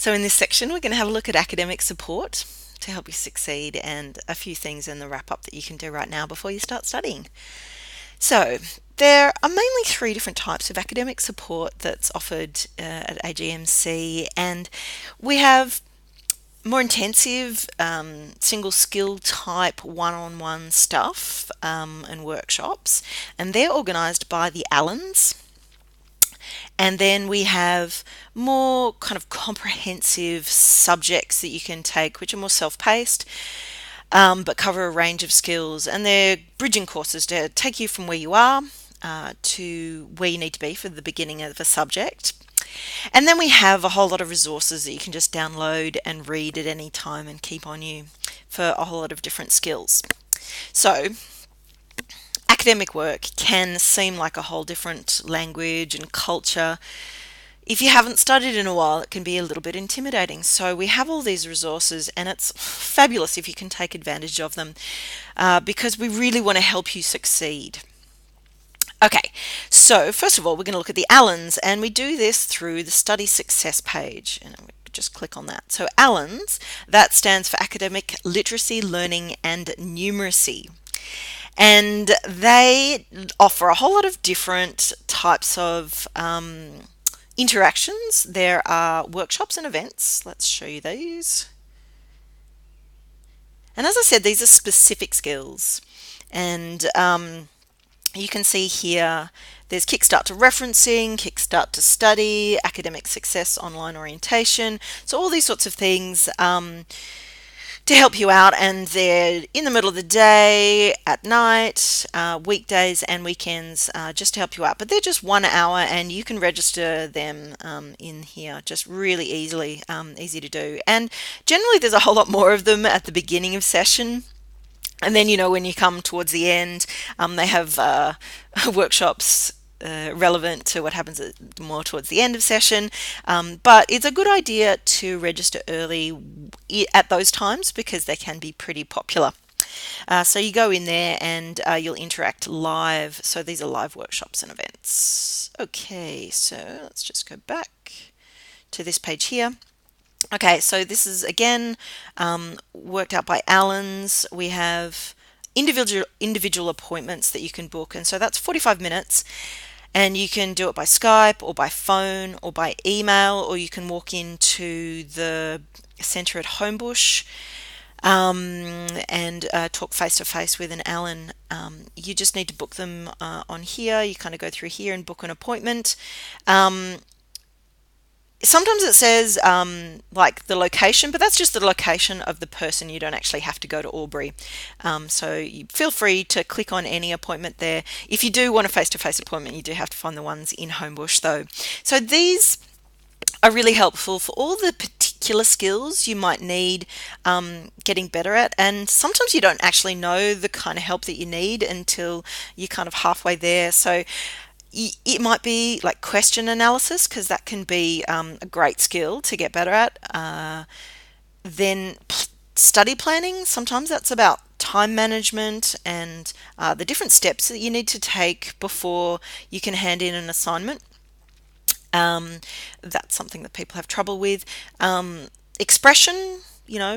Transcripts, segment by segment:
So in this section, we're going to have a look at academic support to help you succeed and a few things in the wrap up that you can do right now before you start studying. So there are mainly three different types of academic support that's offered at AGMC, and we have more intensive single skill type one-on-one stuff and workshops, and they're organised by the Allens. And then we have more kind of comprehensive subjects that you can take, which are more self-paced, but cover a range of skills. And they're bridging courses to take you from where you are to where you need to be for the beginning of a subject. And then we have a whole lot of resources that you can just download and read at any time and keep on you for a whole lot of different skills. So academic work can seem like a whole different language and culture. If you haven't studied in a while, it can be a little bit intimidating. So we have all these resources, and it's fabulous if you can take advantage of them because we really want to help you succeed. Okay, so first of all, we're going to look at the Allens, and we do this through the Study Success page. And we just click on that. So Allens, that stands for Academic Literacy, Learning and Numeracy. And they offer a whole lot of different types of interactions. There are workshops and events. Let's show you these. And as I said, these are specific skills. And you can see here there's Kickstart to Referencing, Kickstart to Study, Academic Success Online Orientation. So all these sorts of things to help you out, and they're in the middle of the day, at night, weekdays and weekends, just to help you out. But they're just 1 hour, and you can register them in here just really easily, easy to do. And generally there's a whole lot more of them at the beginning of session. And then, when you come towards the end, they have workshops relevant to what happens more towards the end of session. But it's a good idea to register early at those times because they can be pretty popular. So you go in there and you'll interact live. So these are live workshops and events. Okay, so let's just go back to this page here. Okay, so this is again worked out by Allens. We have individual appointments that you can book, and so that's 45 minutes, and you can do it by Skype or by phone or by email, or you can walk into the centre at Homebush and talk face to face with an Allen. You just need to book them on here. You kind of go through here and book an appointment. Sometimes it says like the location, but that's just the location of the person. You don't actually have to go to Albury. So you feel free to click on any appointment there. If you do want a face-to-face appointment, you do have to find the ones in Homebush though. So these are really helpful for all the particular skills you might need getting better at, and sometimes you don't actually know the kind of help that you need until you're kind of halfway there. So it might be like question analysis, because that can be a great skill to get better at. Then study planning, sometimes that's about time management and the different steps that you need to take before you can hand in an assignment. That's something that people have trouble with. Expression,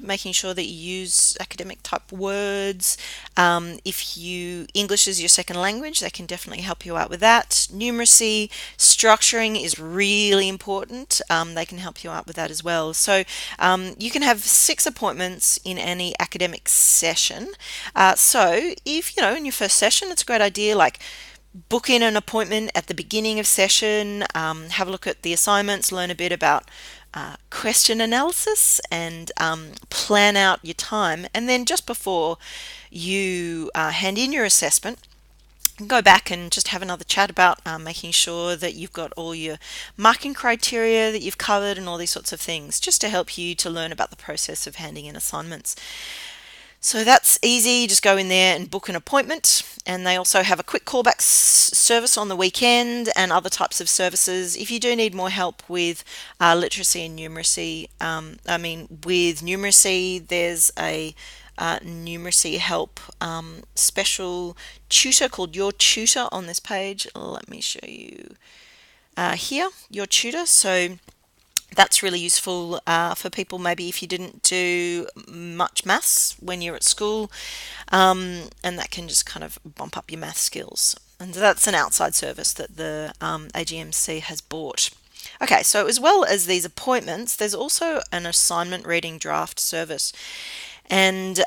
making sure that you use academic type words. If English is your second language, they can definitely help you out with that. Numeracy, structuring is really important. They can help you out with that as well. So you can have 6 appointments in any academic session. So if, in your first session, it's a great idea, like book in an appointment at the beginning of session, have a look at the assignments, learn a bit about question analysis, and plan out your time. And then just before you hand in your assessment, go back and just have another chat about making sure that you've got all your marking criteria that you've covered and all these sorts of things, just to help you to learn about the process of handing in assignments. So that's easy. Just go in there and book an appointment, and they also have a quick callback service on the weekend and other types of services. If you do need more help with literacy and numeracy, with numeracy, there's a numeracy help special tutor called Your Tutor on this page. Let me show you here, Your Tutor. So That's really useful for people maybe if you didn't do much maths when you're at school, and that can just kind of bump up your math skills. And that's an outside service that the AGMC has bought. Okay, so as well as these appointments, there's also an assignment reading draft service, and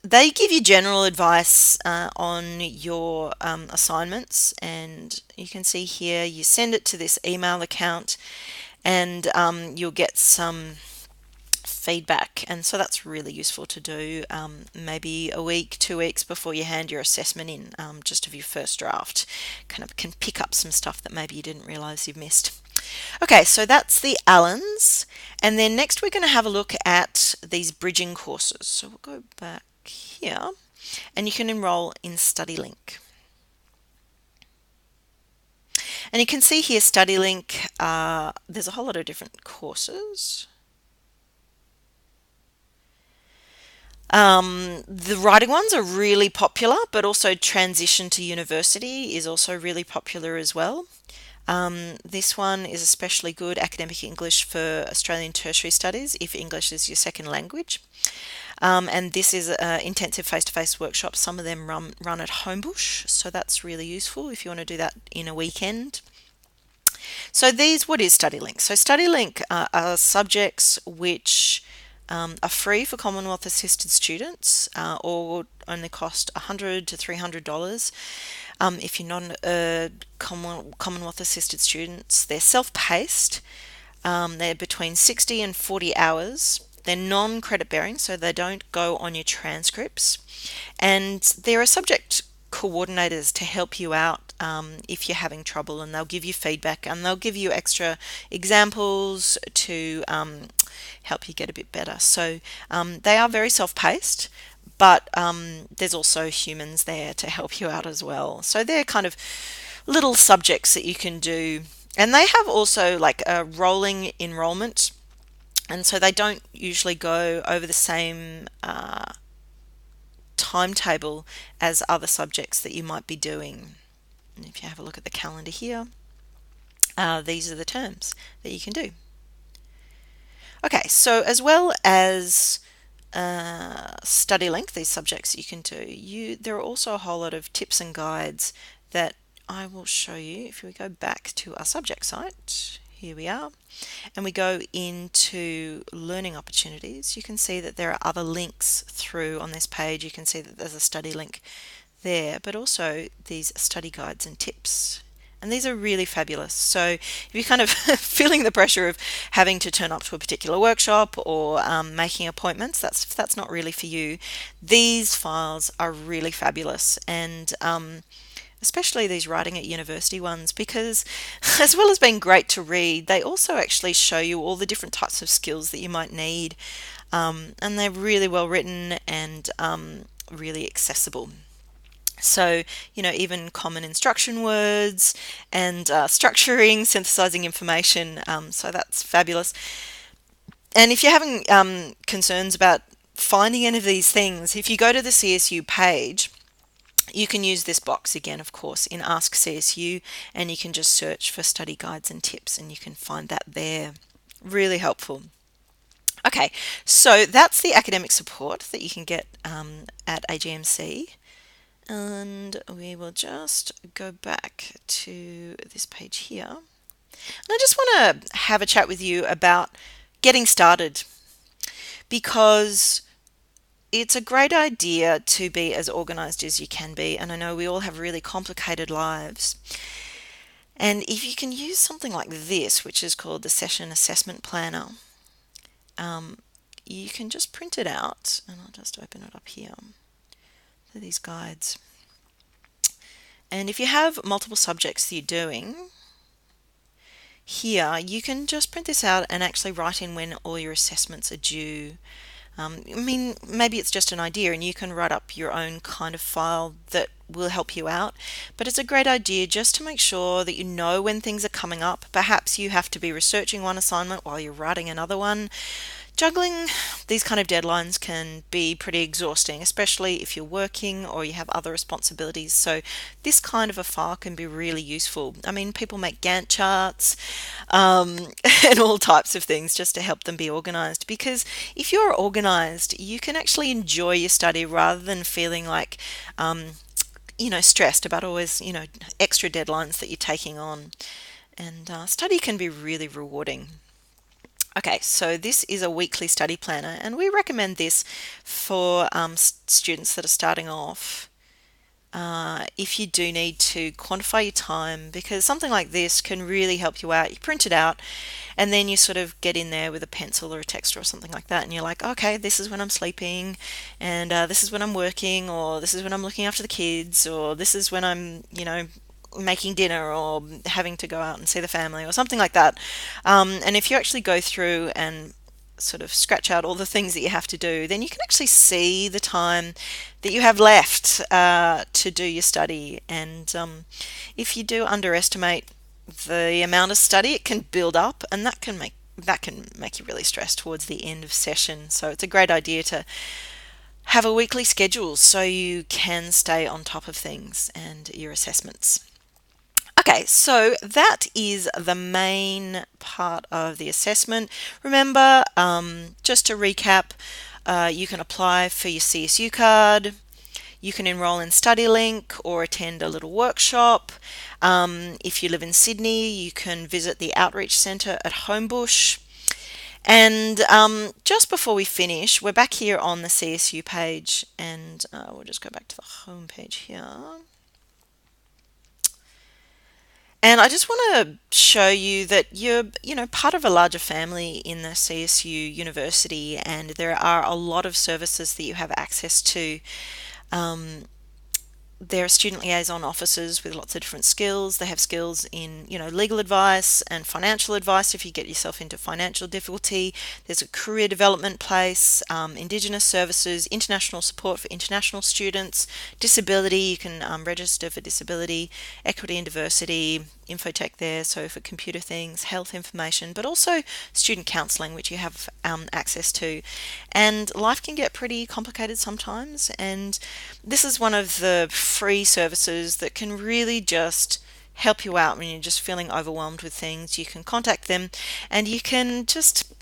they give you general advice on your assignments. And you can see here you send it to this email account, and you'll get some feedback, and so that's really useful to do maybe a week, 2 weeks before you hand your assessment in, just of your first draft. Kind of can pick up some stuff that maybe you didn't realize you've missed. Okay, so that's the Allens, and then next we're going to have a look at these bridging courses. So we'll go back here, and you can enroll in StudyLink. And you can see here StudyLink, there's a whole lot of different courses. The writing ones are really popular, but also transition to university is also really popular as well. This one is especially good, academic English for Australian tertiary studies, if English is your second language. And this is intensive face-to-face workshops. Some of them run at Homebush, so that's really useful if you want to do that in a weekend. So what is StudyLink? So StudyLink are subjects which are free for Commonwealth assisted students, or only cost $100 to $300. If you're not a Commonwealth assisted students, they're self-paced. They're between 60 and 40 hours. They're non-credit bearing, so they don't go on your transcripts. And there are subject coordinators to help you out if you're having trouble, and they'll give you feedback, and they'll give you extra examples to help you get a bit better. So they are very self-paced, but there's also humans there to help you out as well. So they're kind of little subjects that you can do, and they have also like a rolling enrollment, and so they don't usually go over the same timetable as other subjects that you might be doing. And if you have a look at the calendar here, these are the terms that you can do. Okay, so as well as StudyLink, these subjects you can do, there are also a whole lot of tips and guides that I will show you. If we go back to our subject site, here we are, and we go into learning opportunities, you can see that there are other links through on this page. You can see that there's a study link there, but also these study guides and tips. And these are really fabulous. So if you're kind of feeling the pressure of having to turn up to a particular workshop or making appointments, that's not really for you. These files are really fabulous, and especially these writing at university ones, because as well as being great to read, they also actually show you all the different types of skills that you might need, and they're really well written and really accessible. So, even common instruction words and structuring, synthesizing information, so that's fabulous. And if you're having concerns about finding any of these things, if you go to the CSU page, you can use this box again, of course, in Ask CSU, and you can just search for study guides and tips, and you can find that there. Really helpful. Okay, so that's the academic support that you can get at AGMC. And we will just go back to this page here. And I just want to have a chat with you about getting started, because it's a great idea to be as organized as you can be. And I know we all have really complicated lives. And if you can use something like this, which is called the Session Assessment Planner, you can just print it out, and I'll just open it up here. These guides. And if you have multiple subjects that you're doing, here you can just print this out and actually write in when all your assessments are due. Maybe it's just an idea and you can write up your own kind of file that will help you out, but it's a great idea just to make sure that you know when things are coming up. Perhaps you have to be researching one assignment while you're writing another one. Juggling these kind of deadlines can be pretty exhausting, especially if you're working or you have other responsibilities. So this kind of a file can be really useful. I mean, people make Gantt charts and all types of things just to help them be organized. Because if you're organized, you can actually enjoy your study rather than feeling like, stressed about always, extra deadlines that you're taking on. And study can be really rewarding. Okay, so this is a weekly study planner, and we recommend this for students that are starting off. If you do need to quantify your time, because something like this can really help you out. You print it out, and then you sort of get in there with a pencil or a texter or something like that, and you're like, okay, this is when I'm sleeping, and this is when I'm working, or this is when I'm looking after the kids, or this is when I'm, making dinner or having to go out and see the family or something like that. And if you actually go through and sort of scratch out all the things that you have to do, then you can actually see the time that you have left to do your study. And if you do underestimate the amount of study, it can build up, and that can make you really stressed towards the end of session. So it's a great idea to have a weekly schedule so you can stay on top of things and your assessments. Okay, so that is the main part of the assessment. Remember, just to recap, you can apply for your CSU card, you can enroll in StudyLink or attend a little workshop. If you live in Sydney, you can visit the Outreach Centre at Homebush. And just before we finish, we're back here on the CSU page, and we'll just go back to the home page here. And I just want to show you that you're, part of a larger family in the CSU University, and there are a lot of services that you have access to. There are student liaison officers with lots of different skills. They have skills in, legal advice and financial advice if you get yourself into financial difficulty. There's a career development place, Indigenous services, international support for international students, disability, you can register for disability, equity and diversity, infotech there, so for computer things, health information, but also student counselling, which you have access to. And life can get pretty complicated sometimes, and this is one of the free services that can really just help you out when you're just feeling overwhelmed with things. You can contact them and you can just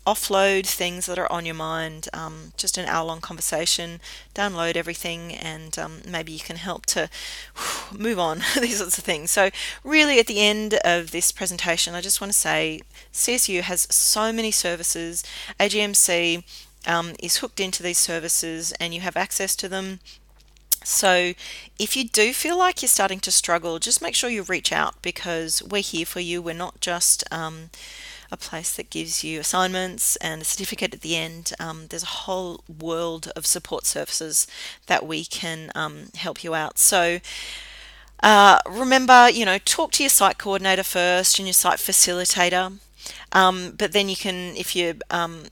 offload things that are on your mind, just an hour-long conversation, download everything, and maybe you can help to move on, these sorts of things. So really at the end of this presentation, I just want to say CSU has so many services. AGMC is hooked into these services and you have access to them. So if you do feel like you're starting to struggle, just make sure you reach out, because we're here for you. We're not just a place that gives you assignments and a certificate at the end. There's a whole world of support services that we can help you out. So remember, talk to your site coordinator first and your site facilitator. But then you can, if you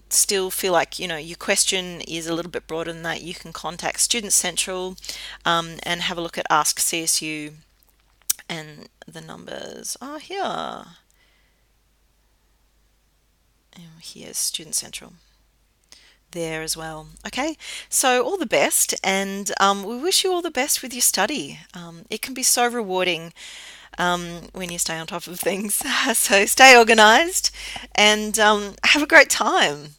still feel like your question is a little bit broader than that, you can contact Student Central and have a look at Ask CSU, and the numbers are here. And here's Student Central there as well. Okay, so all the best, and we wish you all the best with your study. It can be so rewarding when you stay on top of things. So stay organized and have a great time.